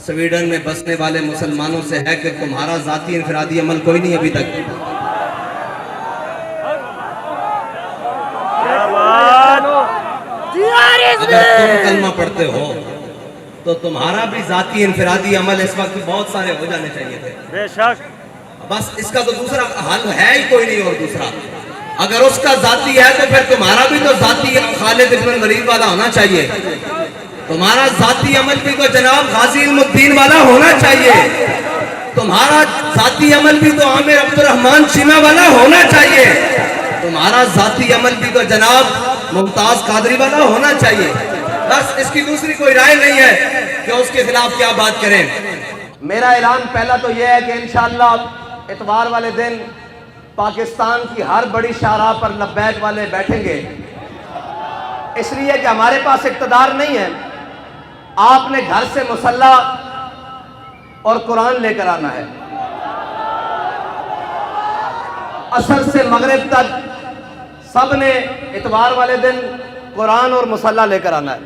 Sweden میں بسنے والے مسلمانوں سے ہے کہ تمہارا ذاتی انفرادی عمل کوئی نہیں ابھی تک. اگر تم کلمہ پڑھتے ہو تو تمہارا بھی ذاتی انفرادی عمل اس وقت بہت سارے ہو جانے چاہیے تھے. بے شک. بس اس کا تو دوسرا حل ہے ہی کوئی نہیں. اور دوسرا اگر اس کا ذاتی ہے تو پھر تمہارا بھی تو ذاتی خالد ابن ولید والا ہونا چاہیے. تمہارا ذاتی عمل بھی تو جناب غازی علم الدین والا ہونا چاہیے. تمہارا ذاتی عمل بھی تو عامر عبد الرحمن چیمہ والا ہونا چاہیے. تمہارا ذاتی عمل بھی تو جناب ممتاز قادری والا ہونا چاہیے. بس اس کی دوسری کوئی رائے نہیں ہے کہ اس کے خلاف کیا بات کریں. میرا اعلان پہلا تو یہ ہے کہ انشاءاللہ اتوار والے دن پاکستان کی ہر بڑی شاہراہ پر لبیک والے بیٹھیں گے. اس لیے کہ ہمارے پاس اقتدار نہیں ہے. آپ نے گھر سے مسلح اور قرآن لے کر آنا ہے. عصر سے مغرب تک سب نے اتوار والے دن قرآن اور مسلح لے کر آنا ہے.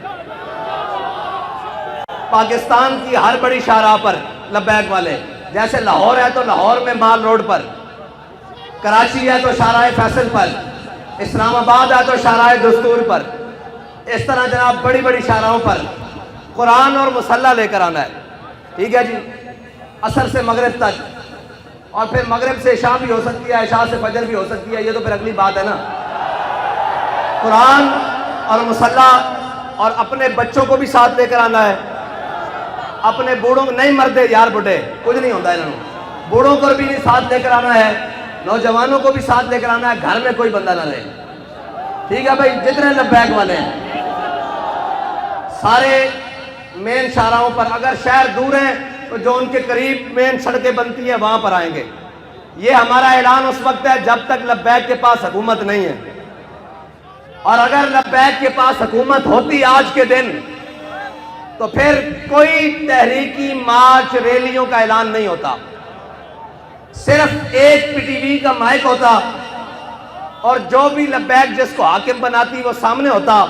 پاکستان کی ہر بڑی شاہراہ پر لبیک والے، جیسے لاہور ہے تو لاہور میں مال روڈ پر، کراچی ہے تو شاہراہ فیصل پر، اسلام آباد ہے تو شاہراہ دستور پر، اس طرح جناب بڑی بڑی شاہراہوں پر قرآن اور مسلح لے کر آنا ہے. ٹھیک ہے جی. عصر سے مغرب تک، اور پھر مغرب سے عشاء بھی ہو سکتی ہے، عشاء سے فجر بھی ہو سکتی ہے. یہ تو پھر اگلی بات ہے نا. قرآن اور مسلح، اور اپنے بچوں کو بھی ساتھ لے کر آنا ہے. اپنے بوڑھوں کو نہیں، مردے یار بڑھے کچھ نہیں ہوتا انہوں نے. بوڑھوں کو بھی ساتھ لے کر آنا ہے، نوجوانوں کو بھی ساتھ لے کر آنا ہے. گھر میں کوئی بندہ نہ رہے. ٹھیک ہے بھائی. جتنے لبیک والے ہیں سارے مین شاہراہوں پر، اگر شہر دور ہیں تو جو ان کے قریب مین سڑکیں بنتی ہیں وہاں پر آئیں گے. یہ ہمارا اعلان اس وقت ہے جب تک لبیک کے پاس حکومت نہیں ہے. اور اگر لبیک کے پاس حکومت ہوتی آج کے دن تو پھر کوئی تحریکی مارچ ریلیوں کا اعلان نہیں ہوتا. صرف ایک پی ٹی وی کا مائک ہوتا اور جو بھی لبیک جس کو حاکم بناتی وہ سامنے ہوتا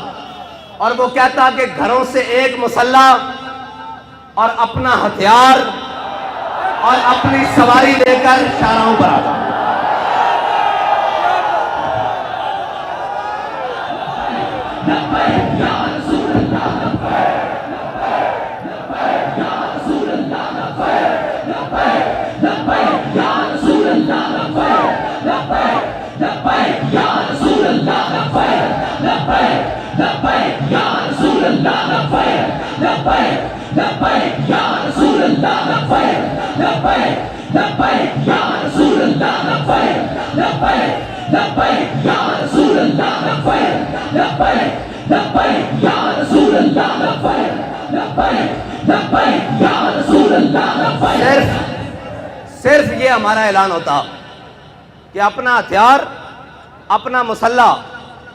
اور وہ کہتا کہ گھروں سے ایک مسلح اور اپنا ہتھیار اور اپنی سواری لے کر شاہراہوں پر آ جاؤ. صرف یہ ہمارا اعلان ہوتا کہ اپنا ہتھیار، اپنا مسلح،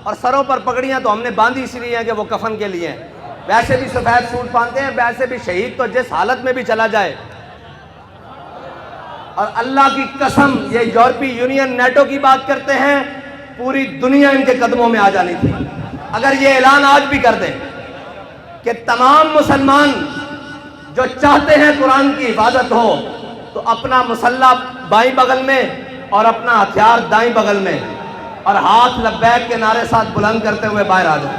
اور سروں پر پگڑیاں تو ہم نے باندھی اس لیے ہیں کہ وہ کفن کے لیے ہیں. ویسے بھی سفید سوٹ پہنتے ہیں، ویسے بھی شہید تو جس حالت میں بھی چلا جائے. اور اللہ کی قسم یہ یورپی یونین نیٹو کی بات کرتے ہیں، پوری دنیا ان کے قدموں میں آ جانی تھی. اگر یہ اعلان آج بھی کر دیں کہ تمام مسلمان جو چاہتے ہیں قرآن کی حفاظت ہو تو اپنا مسلح بائیں بغل میں اور اپنا ہتھیار دائیں بغل میں، اور ہاتھ لبیک کے نعرے ساتھ بلند کرتے ہوئے باہر آ جائیں.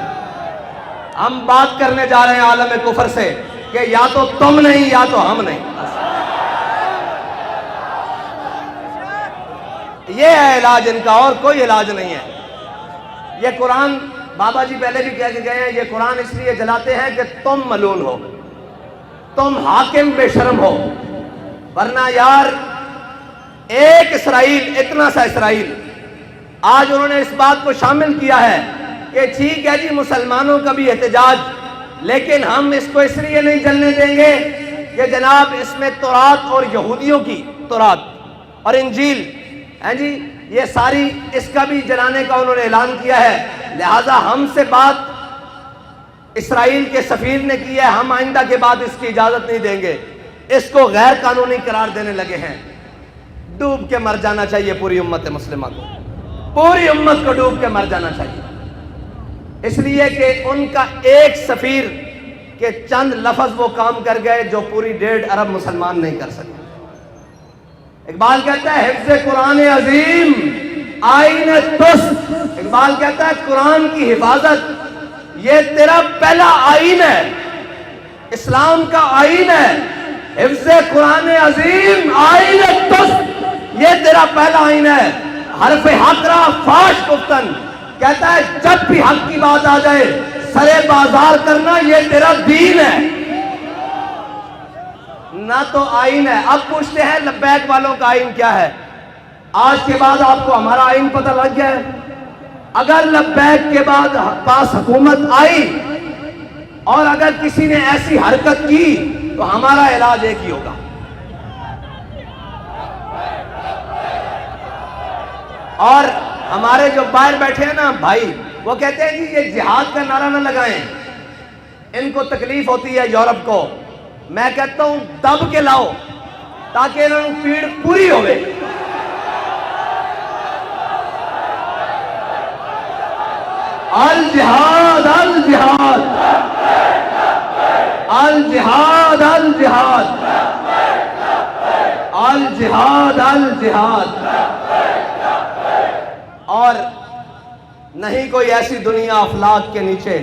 ہم بات کرنے جا رہے ہیں عالم کفر سے کہ یا تو تم نہیں یا تو ہم نہیں. یہ ہے علاج ان کا، اور کوئی علاج نہیں ہے. یہ قرآن بابا جی پہلے بھی کہہ کے گئے ہیں، یہ قرآن اس لیے جلاتے ہیں کہ تم ملعون ہو، تم حاکم بے شرم ہو. ورنہ یار ایک اسرائیل، اتنا سا اسرائیل، آج انہوں نے اس بات کو شامل کیا ہے کہ ٹھیک ہے جی مسلمانوں کا بھی احتجاج، لیکن ہم اس کو اس لیے نہیں جلنے دیں گے کہ جناب اس میں تورات اور یہودیوں کی تورات اور انجیل ہیں جی، یہ ساری اس کا بھی جلانے کا انہوں نے اعلان کیا ہے. لہٰذا ہم سے بات اسرائیل کے سفیر نے کی ہے، ہم آئندہ کے بعد اس کی اجازت نہیں دیں گے. اس کو غیر قانونی قرار دینے لگے ہیں. ڈوب کے مر جانا چاہیے پوری امت مسلمہ کو، پوری امت کو ڈوب کے مر جانا چاہیے. اس لیے کہ ان کا ایک سفیر کہ چند لفظ وہ کام کر گئے جو پوری 1.5 ارب مسلمان نہیں کر سکے۔ اقبال کہتا ہے حفظ قرآن عظیم آئین تست، اقبال کہتا ہے قرآن کی حفاظت یہ تیرا پہلا آئین ہے، اسلام کا آئین ہے۔ حفظ قرآن عظیم آئین تست، یہ تیرا پہلا آئین ہے۔ حرف حق را فاش گفتن، کہتا ہے جب بھی حق کی بات آ جائے سرے بازار کرنا یہ تیرا دین ہے، نہ تو آئین ہے۔ اب پوچھتے ہیں لبیک والوں کا آئین کیا ہے؟ آج کے بعد آپ کو ہمارا آئین پتہ لگ گیا ہے۔ اگر لبیک کے بعد پاس حکومت آئی اور اگر کسی نے ایسی حرکت کی تو ہمارا علاج ایک ہی ہوگا، اور ہمارے جو باہر بیٹھے ہیں نا بھائی، وہ کہتے ہیں جی یہ جہاد کا نعرہ نہ لگائیں، ان کو تکلیف ہوتی ہے یورپ کو۔ میں کہتا ہوں دب کے لاؤ تاکہ انہوں پیڑ پوری ہوئے۔ الجہاد الجہاد الجہاد الجہاد الجہاد الجہاد، اور نہیں کوئی ایسی دنیا افلاک کے نیچے،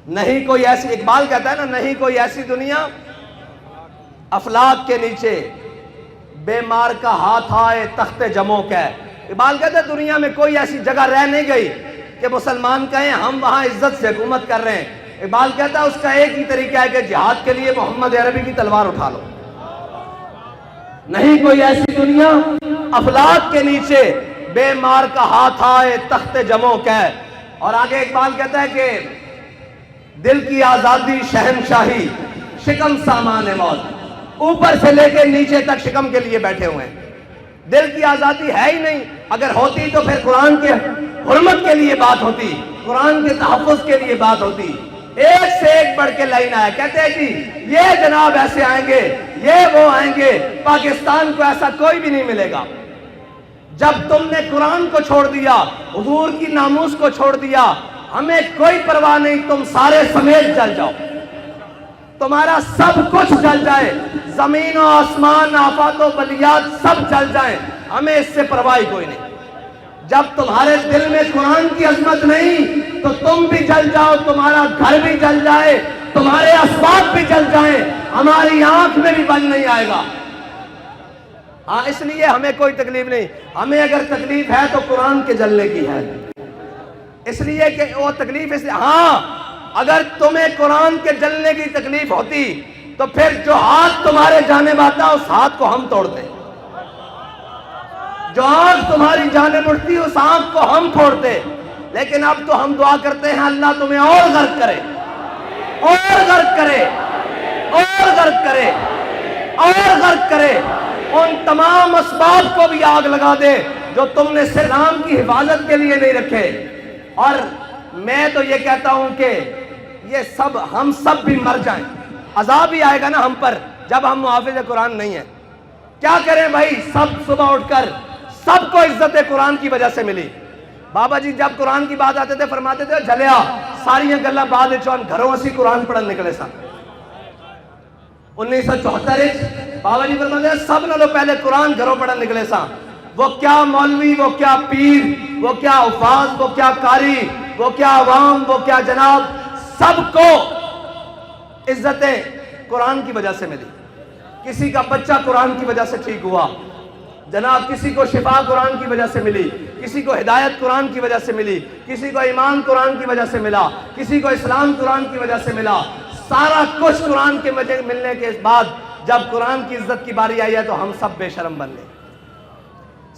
نہیں کوئی ایسی، اقبال کہتا ہے نا نہیں کوئی ایسی دنیا افلاک کے نیچے، بے مار کا ہاتھ آئے تخت جموں کا۔ اقبال کہتا ہے دنیا میں کوئی ایسی جگہ رہ نہیں گئی کہ مسلمان کہیں ہم وہاں عزت سے حکومت کر رہے ہیں۔ اقبال کہتا ہے اس کا ایک ہی طریقہ ہے کہ جہاد کے لیے محمد عربی کی تلوار اٹھا لو۔ نہیں کوئی ایسی دنیا افلاک کے نیچے، بے مار کا ہاتھ آئے تخت جموں کا۔ اور آگے اقبال کہتا ہے کہ دل کی آزادی شہنشاہی شکم سامان موت، اوپر سے لے کے نیچے تک شکم کے لیے بیٹھے ہوئے ہیں۔ دل کی آزادی ہے ہی نہیں، اگر ہوتی تو پھر قرآن کے حرمت کے لیے بات ہوتی، قرآن کے تحفظ کے لیے بات ہوتی۔ ایک سے ایک بڑھ کے لائن آیا، کہتے ہیں جی یہ جناب ایسے آئیں گے، یہ وہ آئیں گے، پاکستان کو ایسا کوئی بھی نہیں ملے گا۔ جب تم نے قرآن کو چھوڑ دیا، حضور کی ناموس کو چھوڑ دیا، ہمیں کوئی پرواہ نہیں، تم سارے سمیت جل جاؤ، تمہارا سب کچھ جل جائے، زمین و آسمان آفات و بلیات سب جل جائیں، ہمیں اس سے پرواہ کوئی نہیں۔ جب تمہارے دل میں قرآن کی عظمت نہیں تو تم بھی جل جاؤ، تمہارا گھر بھی جل جائے، تمہارے اسباب بھی جل جائیں، ہماری آنکھ میں بھی بل نہیں آئے گا۔ ہاں اس لیے ہمیں کوئی تکلیف نہیں، ہمیں اگر تکلیف ہے تو قرآن کے جلنے کی ہے، اس لیے کہ وہ تکلیف اس لیے، ہاں اگر تمہیں قرآن کے جلنے کی تکلیف ہوتی تو پھر جو ہاتھ تمہارے جانب آتا اس ہاتھ کو ہم توڑتے، جو آنکھ تمہاری جانب اٹھتی اس آنکھ کو ہم پھوڑتے۔ لیکن اب تو ہم دعا کرتے ہیں اللہ تمہیں اور غرق کرے، اور غرق کرے، اور غرق کرے، اور غرق کرے، ان تمام اسباب کو بھی آگ لگا دے جو تم نے اسلام کی حفاظت کے لیے نہیں رکھے۔ اور میں تو یہ کہتا ہوں کہ یہ سب ہم سب بھی مر جائیں، عذاب ہی آئے گا نا ہم پر جب ہم محافظ قرآن نہیں ہیں۔ کیا کریں بھائی، سب صبح اٹھ کر سب کو عزت قرآن کی وجہ سے ملی۔ بابا جی جب قرآن کی بات آتے تھے فرماتے تھے جلیا ساریاں گلاں بعد چون گھروں اسی قرآن پڑھن نکلے سن۔ 1974 بابا جی فرماتے ہیں سب نالوں پہلے قرآن گھروں پڑھن نکلے سن۔ وہ کیا مولوی، وہ کیا پیر، وہ کیا حفاظ، وہ کیا قاری، وہ کیا عوام، وہ کیا جناب، سب کو عزتیں قرآن کی وجہ سے ملی۔ کسی کا بچہ قرآن کی وجہ سے ٹھیک ہوا جناب، کسی کو شفا قرآن کی وجہ سے ملی، کسی کو ہدایت قرآن کی وجہ سے ملی، کسی کو ایمان قرآن کی وجہ سے ملا، کسی کو اسلام قرآن کی وجہ سے ملا۔ سارا کچھ قرآن کے ملنے کے بعد جب قرآن کی عزت کی باری آئی ہے تو ہم سب بے شرم بن گئے،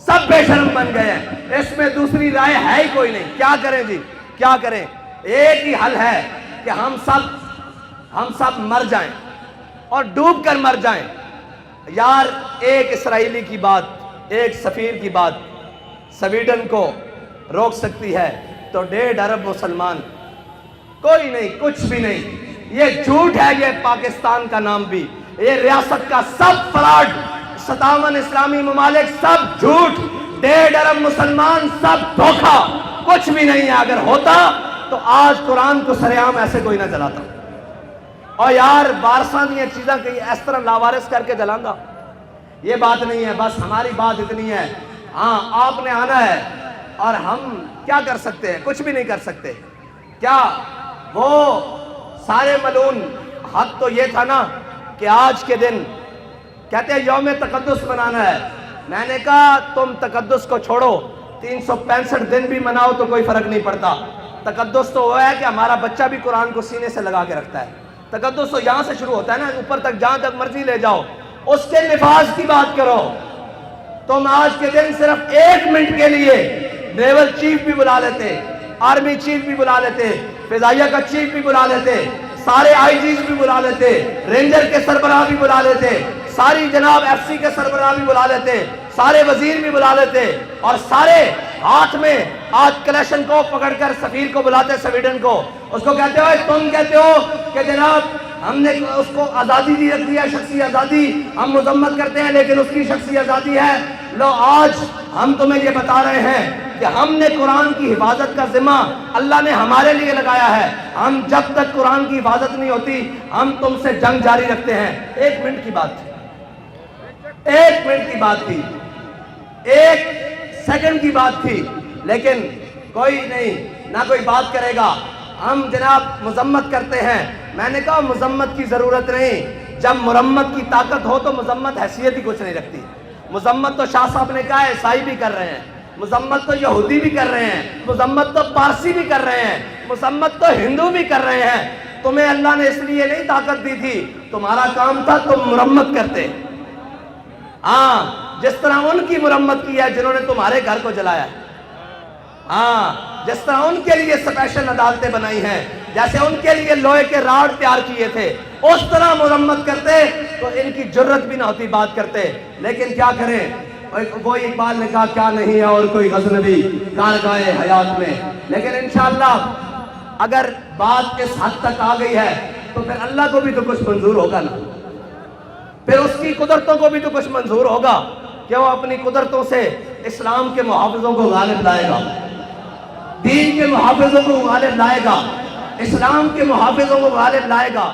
سب بے شرم بن گئے ہیں۔ اس میں دوسری رائے ہے ہی کوئی نہیں۔ کیا کریں جی، کیا کریں؟ ایک ہی حل ہے کہ ہم سب مر جائیں اور ڈوب کر مر جائیں۔ یار ایک اسرائیلی کی بات، ایک سفیر کی بات سویڈن کو روک سکتی ہے تو 1.5 ارب مسلمان کوئی نہیں، کچھ بھی نہیں۔ یہ جھوٹ ہے، یہ پاکستان کا نام بھی، یہ ریاست کا سب فراڈ، 57 اسلامی ممالک سب جھوٹ، 1.5 ارب مسلمان سب دھوکہ، کچھ بھی نہیں ہے۔ اگر ہوتا تو تو آج قرآن کو سرعام ایسے کوئی نہ جلاتا. اور یار وارثاں دیا چیزاں کہیں اس طرح لاوارث کر کے جلانا یہ بات نہیں ہے. بس ہماری بات اتنی ہے, ہاں آپ نے آنا ہے اور ہم کیا کر سکتے ہیں؟ کچھ بھی نہیں کر سکتے. کیا وہ سارے ملعون حق تو یہ تھا نا کہ آج کے دن کہتے ہیں یوم تقدس منانا ہے. میں نے کہا تم تقدس کو چھوڑو, 365 دن بھی مناؤ تو کوئی فرق نہیں پڑتا. تقدس تو وہ ہے کہ ہمارا بچہ بھی قرآن کو سینے سے لگا کے رکھتا ہے. تقدس تو یہاں سے شروع ہوتا ہے نا, اوپر تک جہاں تک مرضی لے جاؤ. اس کے نفاذ کی بات کرو. تم آج کے دن صرف 1 منٹ کے لیے نیول چیف بھی بلا لیتے, آرمی چیف بھی بلا لیتے, فضائیہ کا چیف بھی بلا لیتے, سارے آئی جیز بھی بلا لیتے, رینجر کے سربراہ بھی بلا لیتے, ساری جناب ایف سی کے سربراہ بھی بلا لیتے, سارے وزیر بھی بلا لیتے, اور سارے ہاتھ میں آج کلیشن کو پکڑ کر سفیر کو بلاتے سویڈن کو. اس کو کہتے ہو, تم کہتے ہو کہ جناب ہم نے اس کو آزادی دی رکھی ہے, شخصی آزادی, ہم مذمت کرتے ہیں لیکن اس کی شخصی آزادی ہے. لو آج ہم تمہیں یہ بتا رہے ہیں کہ ہم نے قرآن کی حفاظت کا ذمہ اللہ نے ہمارے لیے لگایا ہے. ہم جب تک قرآن کی حفاظت نہیں ہوتی ہم تم سے جنگ جاری رکھتے ہیں. 1 منٹ کی بات تھی, 1 منٹ کی بات تھی, 1 سیکنڈ کی بات تھی, لیکن کوئی نہیں, نہ کوئی بات کرے گا. ہم جناب مذمت کرتے ہیں. میں نے کہا مذمت کی ضرورت نہیں, جب مرمت کی طاقت ہو تو مذمت حیثیت ہی کچھ نہیں رکھتی. مذمت تو شاہ صاحب نے کہا ہے عیسائی بھی کر رہے ہیں, مذمت تو یہودی بھی کر رہے ہیں, مذمت تو پارسی بھی کر رہے ہیں, مذمت تو ہندو بھی کر رہے ہیں. تمہیں اللہ نے اس لیے نہیں طاقت دی تھی, تمہارا کام تھا تم مرمت کرتے. ہاں جس طرح ان کی مرمت کی ہے جنہوں نے تمہارے گھر کو جلایا ہے. ہاں جس طرح ان کے لیے اسپیشل عدالتیں بنائی ہیں, جیسے ان کے لیے لوہے کے راڈ تیار کیے تھے, اس طرح مرمت کرتے تو ان کی جرت بھی نہ ہوتی بات کرتے. لیکن کیا کریں, وہ اقبال نے کہا کیا نہیں ہے اور کوئی غزنوی کارگاہ حیات میں. لیکن انشاءاللہ اگر بات اس حد تک آ گئی ہے تو پھر اللہ کو بھی تو کچھ منظور ہوگا نا, پھر اس کی قدرتوں کو بھی تو کچھ منظور ہوگا کہ وہ اپنی قدرتوں سے اسلام کے محافظوں کو غالب لائے گا, دین کے محافظوں کو غالب لائے گا, اسلام کے محافظوں کو غالب لائے گا.